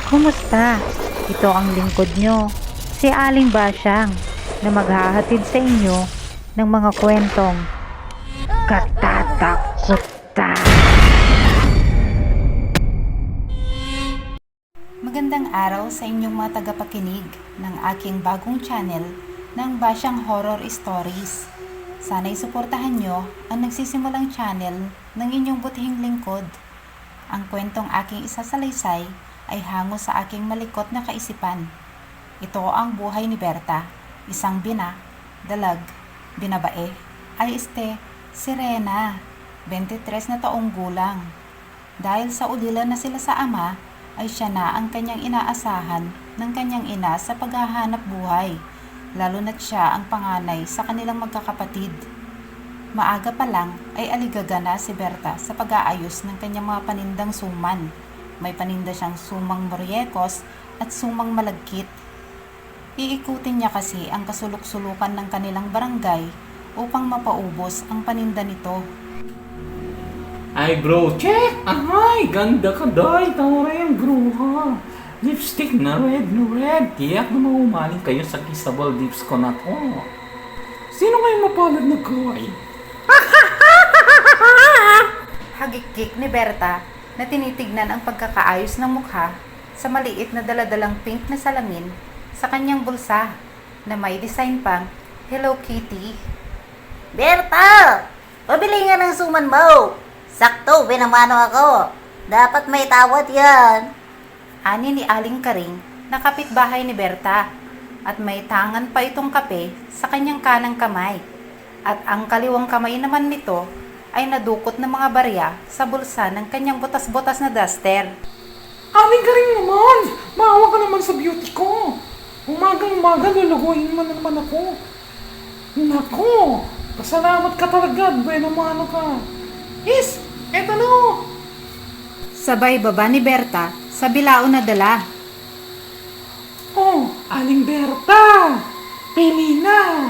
Kumusta? Ito ang lingkod nyo, si Aling Basyang, na maghahatid sa inyo ng mga kwentong katatakutan. Magandang araw sa inyong mga tagapakinig ng aking bagong channel ng Basyang Horror Stories. Sana'y suportahan nyo ang nagsisimulang channel ng inyong butihing lingkod. Ang kwentong aking isasalaysay ay hango sa aking malikot na kaisipan. Ito ang buhay ni Berta, isang dalag, binabae, ay Sirena, 23 na taong gulang. Dahil sa ulilan na sila sa ama, ay siya na ang kanyang inaasahan ng kanyang ina sa paghahanap buhay, lalo na't siya ang panganay sa kanilang magkakapatid. Maaga pa lang ay aligaga na si Berta sa pag-aayos ng kanyang mga panindang suman. May paninda siyang sumang moryekos at sumang malagkit. Iikutin niya kasi ang kasulok-sulukan ng kanilang barangay upang mapaubos ang paninda nito. Ay bro, check! Ay, ganda ka day! Tawa rin bro ha! Lipstick na red. Tiyak na maumaling kayo sa kissable lips ko na to. Sino kayong mapalad na kaway? Hagikik ni Berta na tinitignan ang pagkakaayos ng mukha sa maliit na daladalang pink na salamin sa kanyang bulsa na may design pang Hello Kitty. Berta! Pabili nga ng suman mo! Sakto, binamano ako. Dapat may tawad yan. Ani ni Aling Karing na kapitbahay ni Berta at may tangan pa itong kape sa kanyang kanang kamay. At ang kaliwang kamay naman nito ay nadukot ng mga barya sa bulsa ng kanyang butas-butas na duster. Aling ka rin naman! Maawa ka naman sa beauty ko! Umagang-umaga, luluguin mo na naman ako. Nako! Pasalamat ka talaga, bueno mano ka. Yes! Eto na! Sabay baba ni Berta sa bilao na dala. Oh, Aling Berta! Pili na!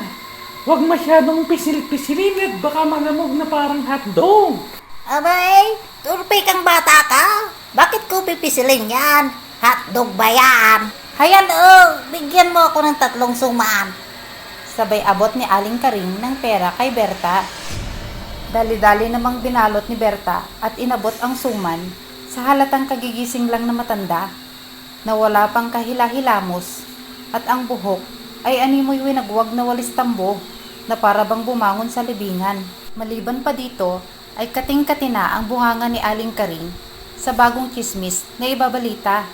Huwag masyadong pisil-pisilin at baka malamog na parang hotdog. Abay, turpe kang bata ka. Bakit ko pipisilin yan? Hotdog ba yan? Hayan bigyan mo ako ng 3 suman. Sabay abot ni Aling Karing ng pera kay Berta. Dali-dali namang binalot ni Berta at inabot ang suman sa halatang kagigising lang na matanda na wala pang kahila-hilamos at ang buhok ay animoy winagwag na walis tambo na para bang bumangon sa libingan. Maliban pa dito ay kating-katina ang bunganga ni Aling Karing sa bagong chismis na ibabalita.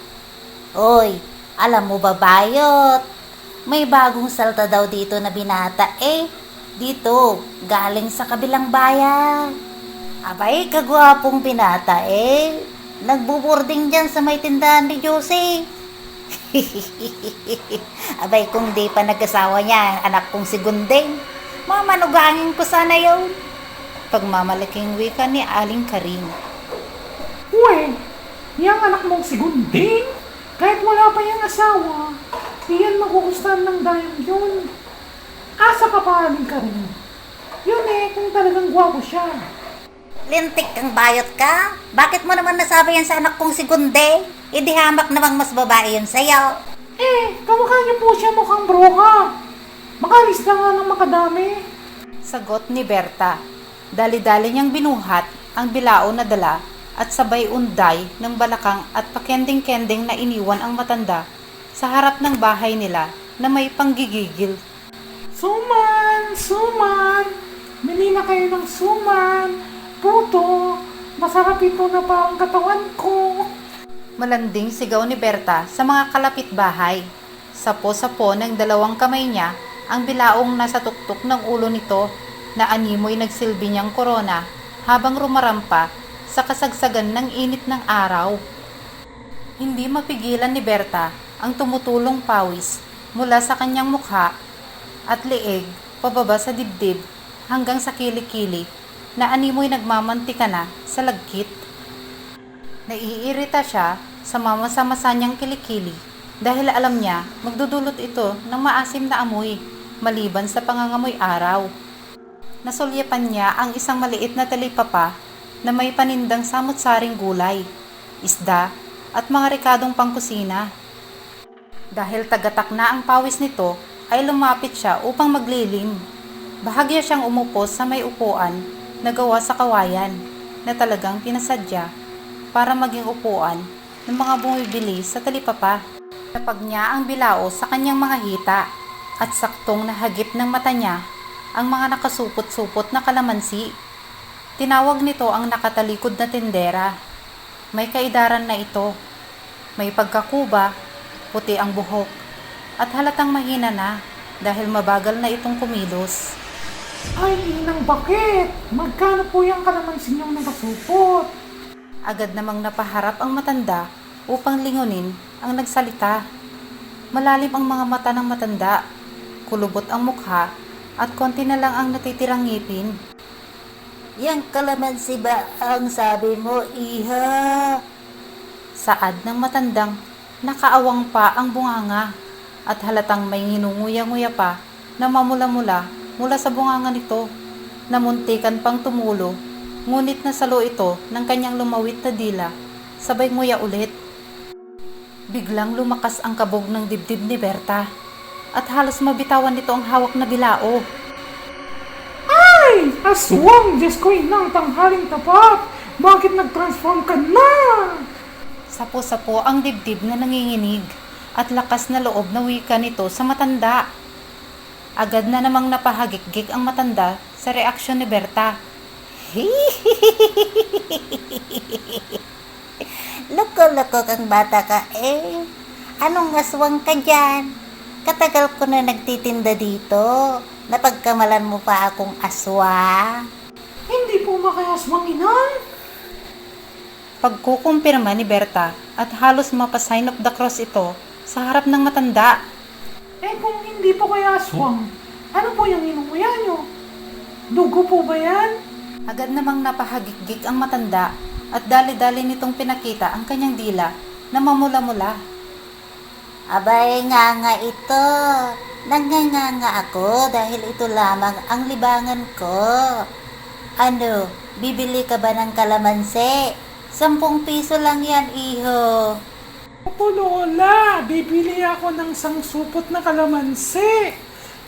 Oy, alam mo ba bayot? May bagong salta daw dito na binata Dito, galing sa kabilang bayan. Abay, kagwapong binata Nagbuburding dyan sa may tindahan ni Josie. Abay, kung di pa nag-asawa niya, anak kong si Gundeng, mamanugangin ko sana yun. Pagmamalaking wika ni Aling Karing. Uwe, yung anak mong si Gunding, kahit wala pa yung asawa, diyan magugustuhan ng dayong yun. Asa ka pa, Aling Karing? Yun kung talagang gwapo siya. Lintik kang bayot ka? Bakit mo naman nasabi yan sa anak kong si Gundeng? Di hamak namang mas babae yun sa'yo. Kamukha niyo po siya mukhang broka. Makalis na nga ng makadami. Sagot ni Berta. Dali-dali niyang binuhat ang bilao na dala at sabay unday ng balakang at pakending-kending na iniwan ang matanda sa harap ng bahay nila na may panggigigil. Suman! Bili na kayo ng suman. Puto, masarap ito na parang katawan ko. Malanding sigaw ni Berta sa mga kalapit bahay. Sapo-sapo ng dalawang kamay niya ang bilaong nasa tuktok ng ulo nito na animoy nagsilbi niyang korona habang rumarampa sa kasagsagan ng init ng araw. Hindi mapigilan ni Berta ang tumutulong pawis mula sa kanyang mukha at leeg pababa sa dibdib hanggang sa kilikili na animoy nagmamantika na sa lagkit. Naiirita siya sa mamasa-masa niyang kilikili dahil alam niya magdudulot ito ng maasim na amoy maliban sa pangangamoy araw. Nasulyapan niya ang isang maliit na talipapa na may panindang samut-saring gulay, isda at mga rekadong pangkusina. Dahil tagatak na ang pawis nito, ay lumapit siya upang maglilim. Bahagya siyang umupo sa may upuan na gawa sa kawayan na talagang pinasadya para maging upuan ng mga bumibili sa talipapa. Napag niya ang bilao sa kanyang mga hita at saktong nahagip ng mata niya ang mga nakasupot-supot na kalamansi. Tinawag nito ang nakatalikod na tindera. May kaidaran na ito. May pagkakuba, puti ang buhok, at halatang mahina na dahil mabagal na itong kumilos. Ay, inang bakit? Magkano po yung kalamansi niyong nakasupot? Agad namang napaharap ang matanda upang lingunin ang nagsalita. Malalim ang mga mata ng matanda, kulubot ang mukha, at konti na lang ang natitirang ngipin. Yang kalamansi ba ang sabi mo, iha? Saad ng matandang nakaawang pa ang bunganga at halatang may nginunguya-nguya pa na mamula-mula mula sa bunganga nito na muntikan pang tumulo, ngunit nasalo ito ng kanyang lumawit na dila, sabay nguya ulit. Biglang lumakas ang kabog ng dibdib ni Berta at halos mabitawan nito ang hawak na bilao. Ay, aswang! Diyos ko, inang tanghaling tapat! Bakit nag-transform ka na? Sapo-sapo ang dibdib na nanginginig at lakas na loob na wika nito sa matanda. Agad na namang napahagik-gik ang matanda sa reaksyon ni Berta. Loko-loko kang bata ka eh. Anong aswang ka dyan? Katagal ko na nagtitinda dito. Napagkamalan mo pa akong aswang. Hindi po ba kaya aswang, inang? Pagkukumpirma ni Berta at halos mapasign of the cross ito sa harap ng matanda. Eh kung hindi po kaya aswang, ano po yung inuuya nyo? Dugo po ba yan? Agad namang napahagik-gik ang matanda at dali-dali nitong pinakita ang kanyang dila na mamula-mula. Abay nga ito. Nanganganga ako dahil ito lamang ang libangan ko. Ano, bibili ka ba ng kalamansi? 10 piso lang yan, iho. Opo, Lola, bibili ako ng sangsupot na kalamansi.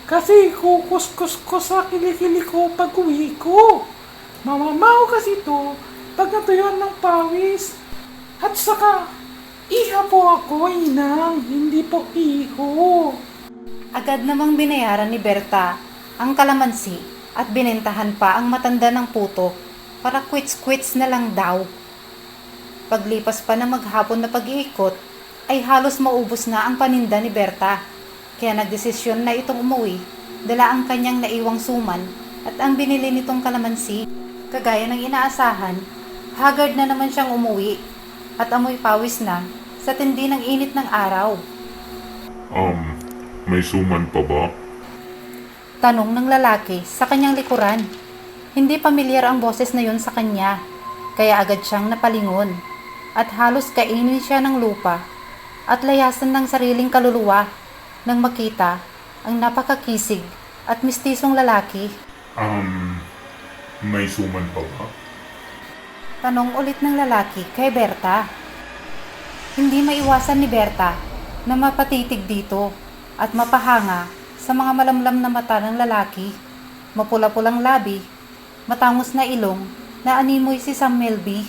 Kasi kukuskus ko sa kilikili ko pag uwi ko. Mamamaw kasi to pag natuyuan ng pawis. At saka, iha po ako, inang, hindi po iho. Agad namang binayaran ni Berta ang kalamansi at binentahan pa ang matanda ng puto para quits-quits na lang daw. Paglipas pa ng maghapon na pag-iikot, ay halos maubos na ang paninda ni Berta. Kaya nagdesisyon na itong umuwi, dala ang kanyang naiwang suman at ang binili nitong kalamansi. Kagaya ng inaasahan, haggard na naman siyang umuwi at amoy pawis na sa tindi ng init ng araw. May suman pa ba? Tanong ng lalaki sa kanyang likuran. Hindi pamilyar ang boses na yun sa kanya, kaya agad siyang napalingon at halos kainin siya ng lupa at layasan ng sariling kaluluwa nang makita ang napakakisig at mistisong lalaki. May suman pa ba? Tanong ulit ng lalaki kay Berta. Hindi maiwasan ni Berta na mapatitig dito at mapahanga sa mga malamlam na mata ng lalaki, mapula-pulang labi, matangos na ilong na animoy si Sam Melby.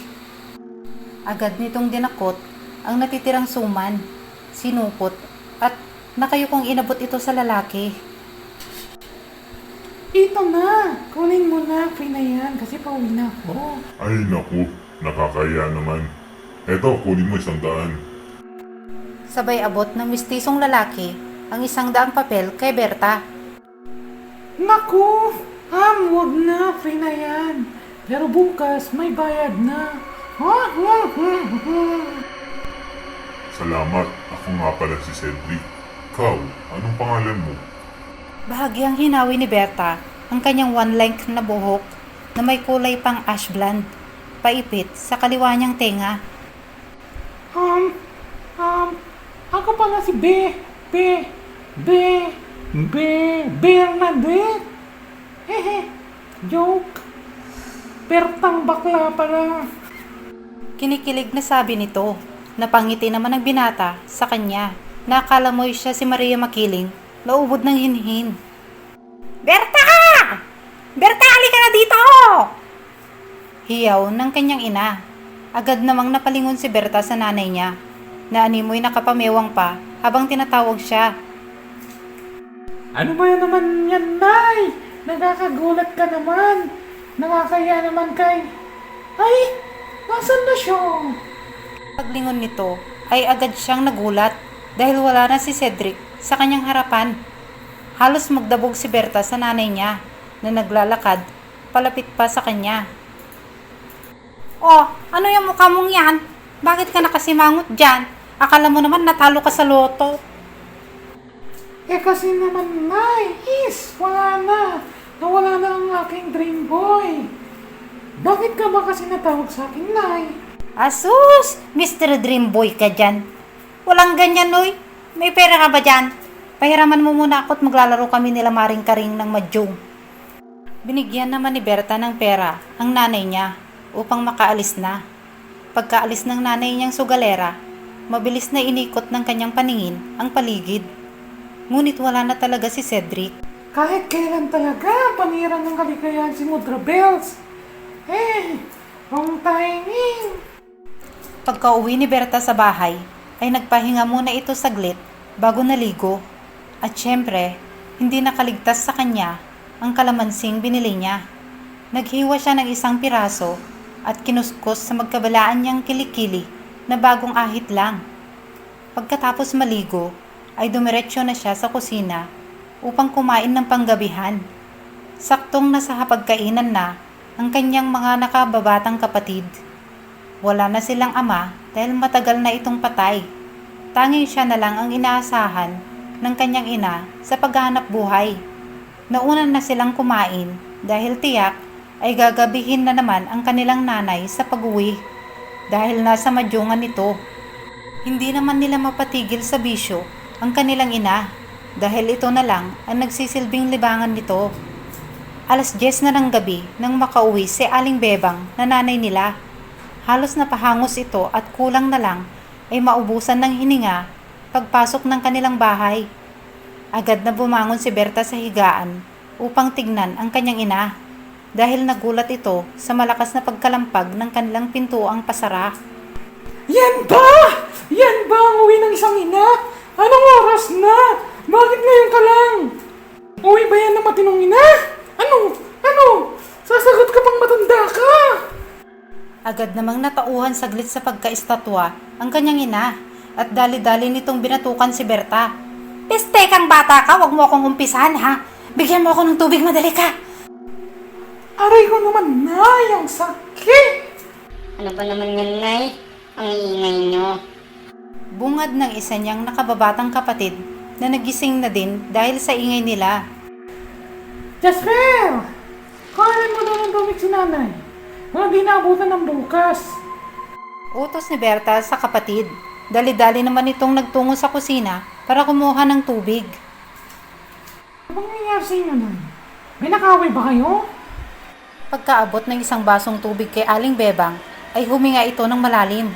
Agad nitong dinakot ang natitirang suman, sinupot at nakayukong inabot ito sa lalaki. Ito na, kunin mo na, free na yan, kasi pauwi na ako. Ay naku, nakakaya naman. Eto, kunin mo 100. Sabay abot ng mistisong lalaki ang 100 papel kay Berta. Naku, wag na, free na yan. Pero bukas, may bayad na. Salamat, ako nga pala si Cedric. Ikaw, anong pangalan mo? Bahagyang hinawi ni Berta ang kanyang one-length na buhok na may kulay pang ash blonde, paipit sa kaliwa niyang tenga. Ako pala si Bernadette. Hehe, joke. Bertang bakla pala. Kinikilig na sabi nito Napangiti naman ang binata sa kanya. Nakala mo siya si Maria Makiling, naubod ng hinhin. Berta! Berta, halika na dito! Hiyaw ng kanyang ina. Agad namang napalingon si Berta sa nanay niya, na animoy nakapamewang pa habang tinatawag siya. Ano ba yan naman yan, Nay? Nakakagulat ka naman. Nakakaya naman kay... Ay, nasan na siya? Paglingon nito ay agad siyang nagulat dahil wala na si Cedric sa kanyang harapan. Halos magdabog si Berta sa nanay niya na naglalakad palapit pa sa kanya. Oh, ano yung mukha mong yan? Bakit ka nakasimangot dyan? Akala mo naman natalo ka sa loto. Eh kasi naman, Nay, wala na. Nawala na ang aking dream boy. Bakit ka ba kasi natawag sa akin, Nay? Asus! Mr. Dream Boy ka dyan. Walang ganyan, Noy. May pera ka ba dyan? Pahiraman mo muna ako at maglalaro kami nila Maring Karing ng Madyong. Binigyan naman ni Berta ng pera ang nanay niya upang makaalis na. Pagkaalis ng nanay niyang sugalera, mabilis na inikot ng kanyang paningin ang paligid. Ngunit wala na talaga si Cedric. Kahit kailan talaga, panira ng kaligayahan si Mudra Bells. Wrong timing. Pagka-uwi ni Berta sa bahay, ay nagpahinga muna ito saglit bago naligo. At syempre, hindi nakaligtas sa kanya ang kalamansing binili niya. Naghiwa siya ng isang piraso at kinuskos sa magkabalaan niyang kilikili na bagong ahit lang. Pagkatapos maligo, ay dumiretso na siya sa kusina upang kumain ng panggabihan. Saktong nasa hapagkainan na ang kanyang mga nakababatang kapatid. Wala na silang ama dahil matagal na itong patay. Tanging siya na lang ang inaasahan ng kanyang ina sa paghahanap buhay. Nauna na silang kumain dahil tiyak ay gagabihin na naman ang kanilang nanay sa pag-uwi dahil nasa madyungan nito. Hindi naman nila mapatigil sa bisyo ang kanilang ina dahil ito na lang ang nagsisilbing libangan nito. 10:00 na ng gabi nang makauwi si Aling Bebang na nanay nila. Halos napahangos ito at kulang na lang ay maubusan ng hininga pagpasok ng kanilang bahay. Agad na bumangon si Berta sa higaan upang tignan ang kanyang ina dahil nagulat ito sa malakas na pagkalampag ng kanilang pintuang pasara. Yan ba? Yan ba ang uwi ng isang ina? Anong oras na? Bakit ngayon ka lang? Uwi ba yan ng matinong ina? Ano? Sasagot ka pang matanda ka? Agad namang natauhan saglit sa pagkaistatwa ang kanyang ina at dali-dali nitong binatukan si Berta. Peste kang bata ka, wag mo akong umpisahan ha. Bigyan mo ako ng tubig, madali ka. Aray ko naman, Nay, ang sakit! Ano ba naman yan, Nay? Ang iingay nyo. Bungad ng isa niyang nakababatang kapatid na nagising na din dahil sa ingay nila. Jasper! Kainin mo daw ng tubig si nanay. Mga di naabutan ng bukas. Utos ni Berta sa kapatid. Dali-dali naman itong nagtungo sa kusina para kumuha ng tubig. Anong nangyayari sa inyo, Nay? May nakaway ba kayo? Pagkaabot ng isang basong tubig kay Aling Bebang, ay huminga ito ng malalim.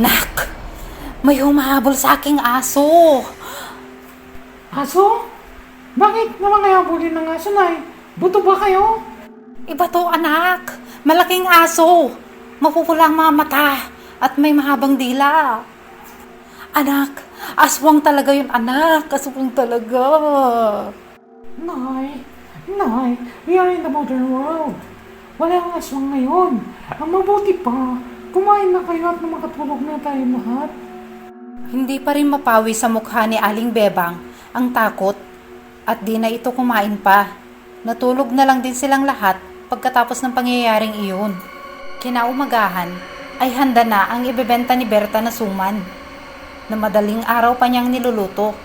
Nak! May humahabol sa aking aso! Aso? Bakit naman kaya bulin ng aso, Nay? Buto ba kayo? Iba to, anak! Malaking aso! Mapupula ang mga mata at may mahabang dila. Anak! Aswang talaga yun, anak! Aswang talaga! Nay, we are in the modern world. Wala ang aswang ngayon. Ang mabuti pa, kumain na kayo at makatulog na tayo lahat. Hindi pa rin mapawi sa mukha ni Aling Bebang ang takot at di na ito kumain pa. Natulog na lang din silang lahat pagkatapos ng pangyayaring iyon. Kinaumagahan ay handa na ang ibebenta ni Berta na suman na madaling araw pa niyang niluluto.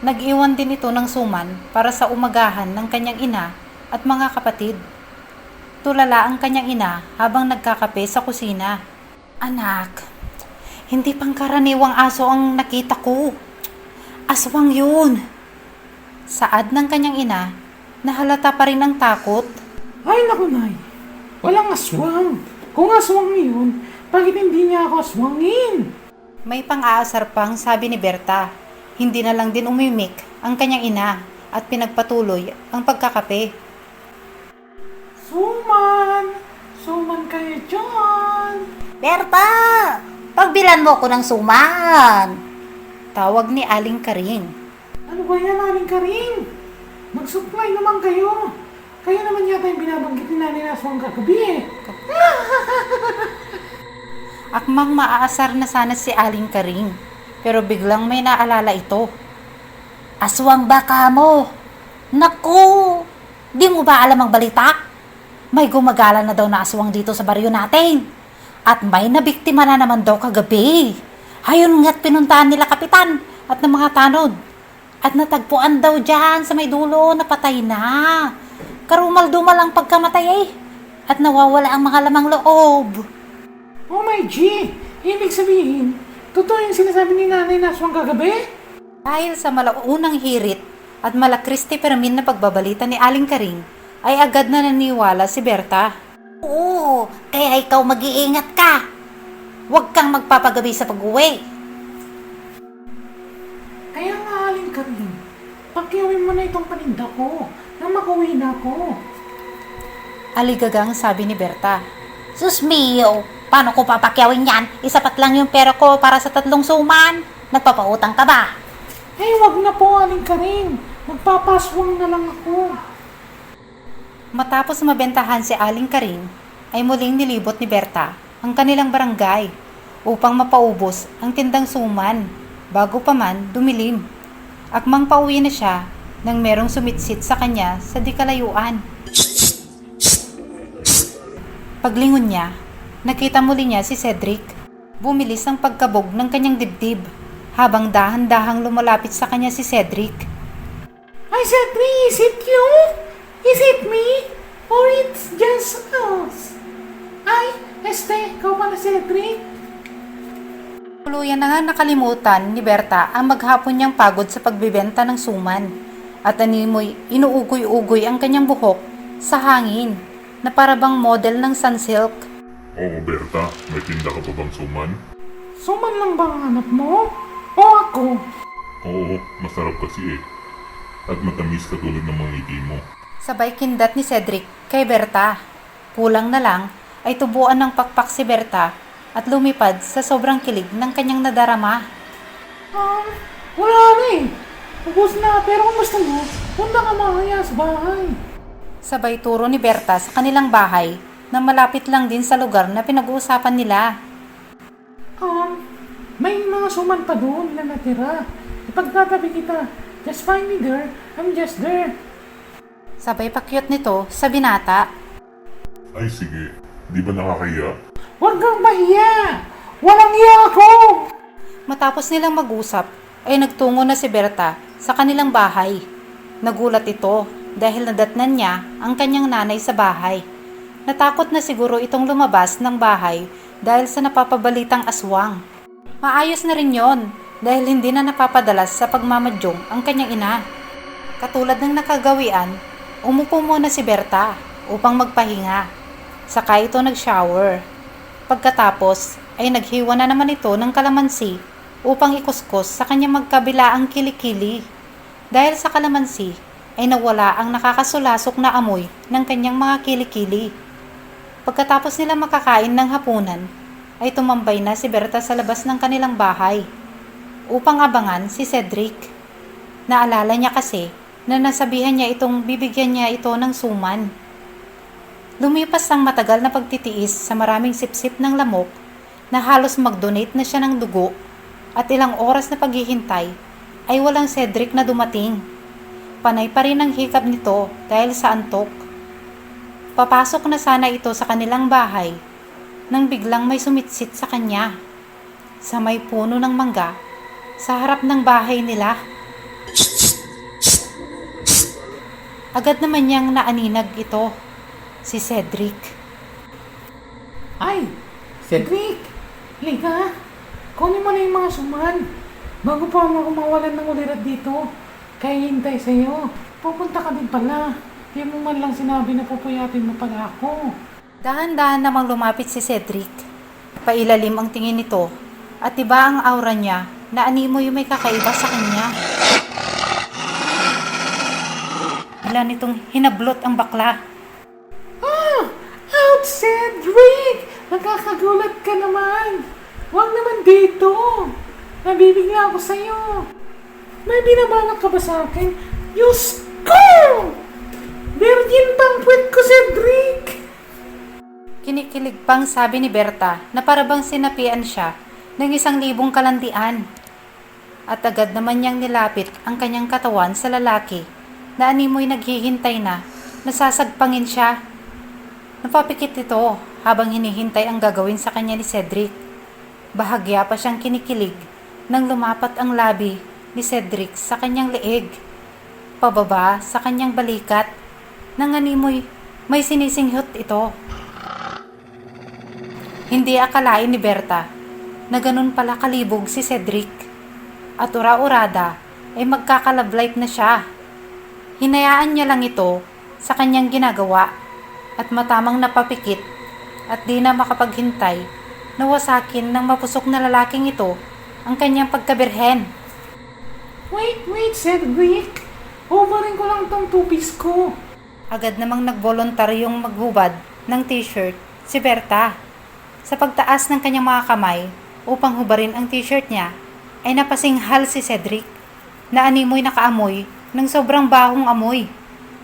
Nag-iwan din ito ng suman para sa umagahan ng kanyang ina at mga kapatid. Tulala ang kanyang ina habang nagkakape sa kusina. Anak, hindi pangkaraniwang aso ang nakita ko. Aswang yun. Saad ng kanyang ina, nahalata pa rin ang takot. Ay naku, Nay. Walang aswang. Kung aswang yun, bakit hindi niya ako aswangin? May pang-aasar pang sabi ni Berta. Hindi na lang din umimik ang kanyang ina at pinagpatuloy ang pagkakape. Suman! Suman kayo dyan! Berta! Pagbilan mo ko ng suman! Tawag ni Aling Karing. Ano ba yan, Aling Karing? Mag-supply naman kayo. Kayo naman yata yung binabanggit ni Nanay na aswang kagabi eh. Akmang maaasar na sana si Aling Karing, pero biglang may naalala ito. Aswang baka mo! Naku! Di mo ba alam ang balita? May gumagala na daw na aswang dito sa baryo natin. At may nabiktima na naman daw kagabi. Hayon nga't pinuntahan nila kapitan at ng mga tanod. At natagpuan daw dyan sa may dulo na patay na. Karumal-dumal ang pagkamatay eh. At nawawala ang mga lamang loob. Oh my G! Ibig sabihin, totoo yung sinasabi ni Nanay na aswang kagabi? Dahil sa malaunang hirit at malakristi permin na pagbabalita ni Aling Karing, ay agad na naniwala si Berta. Oo, kaya ikaw mag-iingat ka. Huwag kang magpapagabi sa pag-uwi. Kaya nga, Aling Karing, pakiawin mo na itong paninda ko nang makauwi na ako. Aligagang sabi ni Berta. Sus mio, paano ko papakyawin yan? Isapat lang yung pera ko para sa 3 suman. Nagpapautang ka ba? Eh, wag na po, Aling Karing. Magpapaswang na lang ako. Matapos mabentahan si Aling Karing, ay muling nilibot ni Berta ang kanilang barangay upang mapaubos ang tindang suman bago pa man dumilim. Akmang pauwi na siya nang merong sumitsit sa kanya sa di kalayuan. Paglingon niya, nakita muli niya si Cedric. Bumilis ang pagkabog ng kanyang dibdib habang dahan-dahang lumalapit sa kanya si Cedric. Ay, Cedric, is it you? Is it me? Or it's just us? Ay, ikaw pala, Cedric. Tuluyan na nga nakalimutan ni Berta ang maghapon niyang pagod sa pagbibenta ng suman at animoy inuugoy-ugoy ang kanyang buhok sa hangin na parabang model ng sunsilk. Oo, Berta, may tinda ka pa bang suman? Suman lang ba ang hanap mo? O ako? Oo, masarap kasi eh. At matamis katulad ng mga ngiti mo. Sabay kindat ni Cedric kay Berta. Kulang na lang ay tubuan ng pakpak si Berta at lumipad sa sobrang kilig ng kanyang nadarama. Wala na eh. Ubus na, pero kung gusto mo, punta ka mamaya sa bahay. Sabay turo ni Berta sa kanilang bahay na malapit lang din sa lugar na pinag-uusapan nila. May mga suman pa doon na natira. Ipagtatabi kita. Just find me there. I'm just there. Sabay pakyut nito sa binata. Ay sige, di ba nakakaya? Huwag kang mahiya. Walang hiya ako. Matapos nilang mag-usap, ay nagtungo na si Berta sa kanilang bahay. Nagulat ito dahil nadatnan niya ang kanyang nanay sa bahay. Natakot na siguro itong lumabas ng bahay dahil sa napapabalitang aswang. Maayos na rin yon dahil hindi na napapadalas sa pagmamadyong ang kanyang ina. Katulad ng nakagawian, umupo muna si Berta upang magpahinga. Saka ito nag-shower. Pagkatapos ay naghiwa na naman ito ng kalamansi upang ikuskus sa kanyang magkabilaang kilikili. Dahil sa kalamansi ay nawala ang nakakasulasok na amoy ng kanyang mga kilikili. Pagkatapos nila makakain ng hapunan, ay tumambay na si Berta sa labas ng kanilang bahay upang abangan si Cedric. Naalala niya kasi na nasabihan niya itong bibigyan niya ito ng suman. Lumipas ang matagal na pagtitiis sa maraming sipsip ng lamok na halos mag-donate na siya ng dugo at ilang oras na paghihintay ay walang Cedric na dumating. Panay pa rin ang hikab nito dahil sa antok. Papasok na sana ito sa kanilang bahay nang biglang may sumitsit sa kanya sa may puno ng mangga sa harap ng bahay nila. Agad naman niyang naaninag ito, si Cedric. Ay, Cedric! Liga! Kunin mo na yung mga suman. Bago pa ako mawalan ng ulirat dito. Kaya hintay sa'yo. Pupunta ka din pala. Di mo man lang sinabi na pupuyatin mo pala ako. Dahan-dahan namang lumapit si Cedric. Pailalim ang tingin nito at iba ang aura niya na animoy may kakaiba sa kanya. Bigla nitong hinablot ang bakla. Out, Cedric! Nakakagulat ka naman! Huwag naman dito! Nabibigla ako sa'yo! May binabalak ka ba sa akin? Diyos ko! Virgin pang puwet ko, Cedric! Kinikilig pang sabi ni Berta na parabang sinapian siya ng 1,000 kalandian. At agad naman niyang nilapit ang kanyang katawan sa lalaki na animoy naghihintay na nasasagpangin siya. Napapikit ito habang hinihintay ang gagawin sa kanya ni Cedric. Bahagya pa siyang kinikilig nang lumapat ang labi ni Cedric sa kanyang leeg, pababa sa kanyang balikat, nang animoy may sinisinghot ito. Hindi akalain ni Berta na ganun pala kalibog si Cedric at ura-urada ay magkakalove life na siya. Hinayaan niya lang ito sa kanyang ginagawa at matamang napapikit at di na makapaghintay na wasakin ng mapusok na lalaking ito ang kanyang pagkabirhen. Wait, Cedric! Ovarin ko lang tong tupis ko. Agad namang nagboluntaryong maghubad ng t-shirt si Berta. Sa pagtaas ng kanyang mga kamay upang hubarin ang t-shirt niya, ay napasinghal si Cedric na animoy nakaamoy ng sobrang bahong amoy.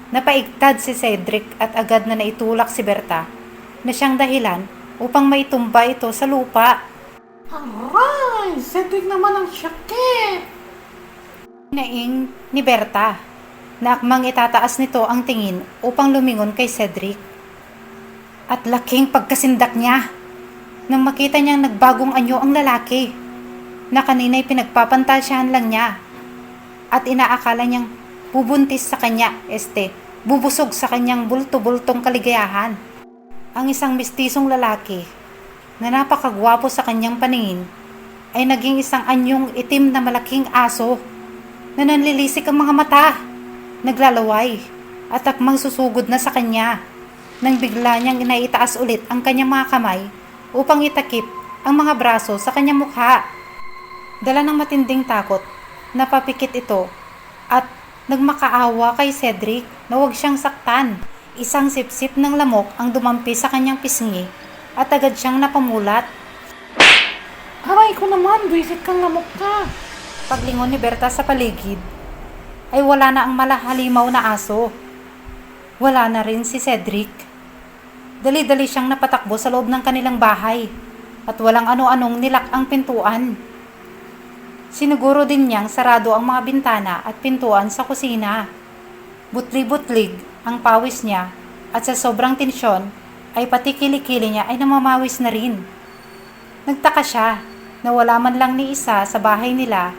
Napaigtad si Cedric at agad na naitulak si Berta na siyang dahilan upang maitumba ito sa lupa. Aray! Cedric naman ang syakit! Naing ni Berta na akmang itataas nito ang tingin upang lumingon kay Cedric. At laking pagkasindak niya nang makita niyang nagbagong anyo ang lalaki na kanina'y pinagpapantasyahan lang niya at inaakala niyang bubuntis sa kanya, bubusog sa kanyang bulto-bultong kaligayahan. Ang isang mistisong lalaki na napakagwapo sa kanyang paningin ay naging isang anyong itim na malaking aso na nanlilisik ang mga mata, naglalaway at akmang susugod na sa kanya nang bigla niyang inaitaas ulit ang kanyang mga kamay upang itakip ang mga braso sa kanyang mukha. Dala ng matinding takot, napapikit ito at nagmakaawa kay Cedric na huwag siyang saktan. Isang sipsip ng lamok ang dumampi sa kanyang pisngi at agad siyang napamulat. Aray ko naman, visit kang lamok ka. Paglingon ni Berta sa paligid, ay wala na ang malahalimaw na aso. Wala na rin si Cedric. Dali-dali siyang napatakbo sa loob ng kanilang bahay at walang ano-anong nilak ang pintuan. Siniguro din niyang sarado ang mga bintana at pintuan sa kusina. Butli-butlig ang pawis niya at sa sobrang tensyon ay pati kilikili niya ay namamawis na rin. Nagtaka siya na wala man lang ni isa sa bahay nila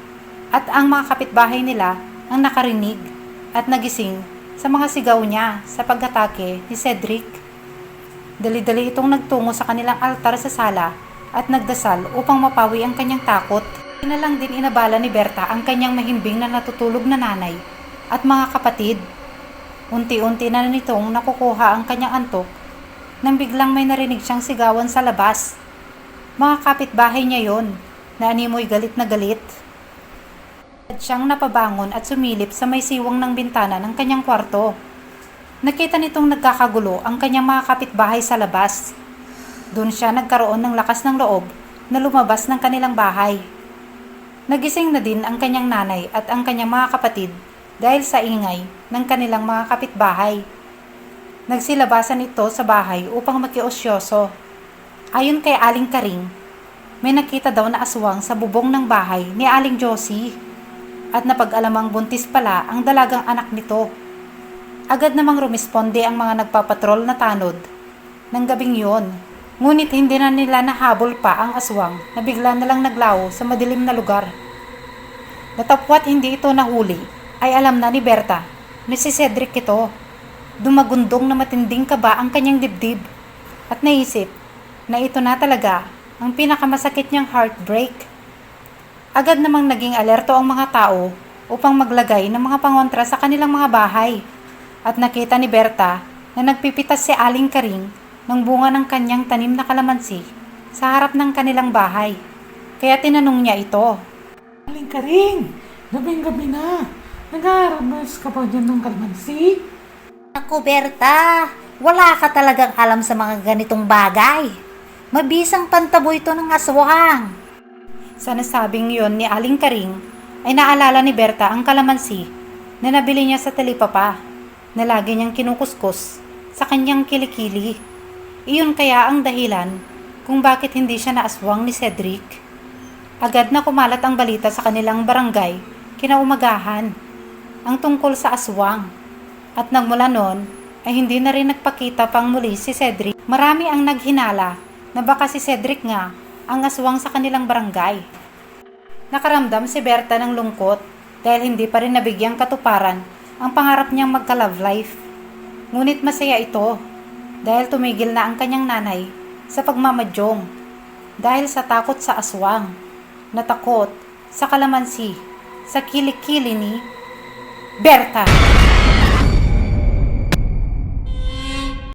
at ang mga kapitbahay nila ang nakarinig at nagising sa mga sigaw niya sa pag-atake ni Cedric. Dali-dali itong nagtungo sa kanilang altar sa sala at nagdasal upang mapawi ang kanyang takot. Na lang din inabala ni Berta ang kanyang mahimbing na natutulog na nanay at mga kapatid. Unti-unti na nitong nakukuha ang kanyang antok nang biglang may narinig siyang sigawan sa labas. Mga kapitbahay niya yon na animoy galit na galit. At siyang napabangon at sumilip sa may siwang ng bintana ng kanyang kwarto. Nakita nitong nagkakagulo ang kanyang mga kapitbahay sa labas. Doon siya nagkaroon ng lakas ng loob na lumabas ng kanilang bahay. Nagising na din ang kanyang nanay at ang kanyang mga kapatid dahil sa ingay ng kanilang mga kapitbahay. Nagsilabasan ito sa bahay upang makiosyoso. Ayon kay Aling Karing, may nakita daw na aswang sa bubong ng bahay ni Aling Josie at napag-alamang buntis pala ang dalagang anak nito. Agad namang rumisponde ang mga nagpapatrol na tanod ng gabing yon. Ngunit hindi na nila nahabol pa ang aswang na bigla na lang naglaho sa madilim na lugar. Natapwat hindi ito nahuli ay alam na ni Berta na si Cedric ito. Dumagundong na matinding kaba ang kanyang dibdib at naisip na ito na talaga ang pinakamasakit niyang heartbreak. Agad namang naging alerto ang mga tao upang maglagay ng mga pangontra sa kanilang mga bahay at nakita ni Berta na nagpipitas si Aling Karing ng bunga ng kanyang tanim na kalamansi sa harap ng kanilang bahay. Kaya tinanong niya ito. Aling Karing, gabing-gabi na. Nag-aarabas ka pa dyan ng kalamansi? Ako, Berta, wala ka talagang alam sa mga ganitong bagay. Mabisang pantabo ito ng aswang. Sa nasabing yon ni Aling Karing, ay naalala ni Berta ang kalamansi na nabili niya sa talipapa na lagi niyang kinukuskus sa kanyang kilikili. Iyon kaya ang dahilan kung bakit hindi siya naaswang ni Cedric. Agad na kumalat ang balita sa kanilang barangay kinaumagahan ang tungkol sa aswang. At nagmula noon ay hindi na rin nagpakita pang muli si Cedric. Marami ang naghinala na baka si Cedric nga ang aswang sa kanilang barangay. Nakaramdam si Berta ng lungkot dahil hindi pa rin nabigyang katuparan ang pangarap niyang magka-love life. Ngunit masaya ito dahil tumigil na ang kanyang nanay sa pagmamadyong dahil sa takot sa aswang, natakot sa kalamansi, sa kilikili ni Berta.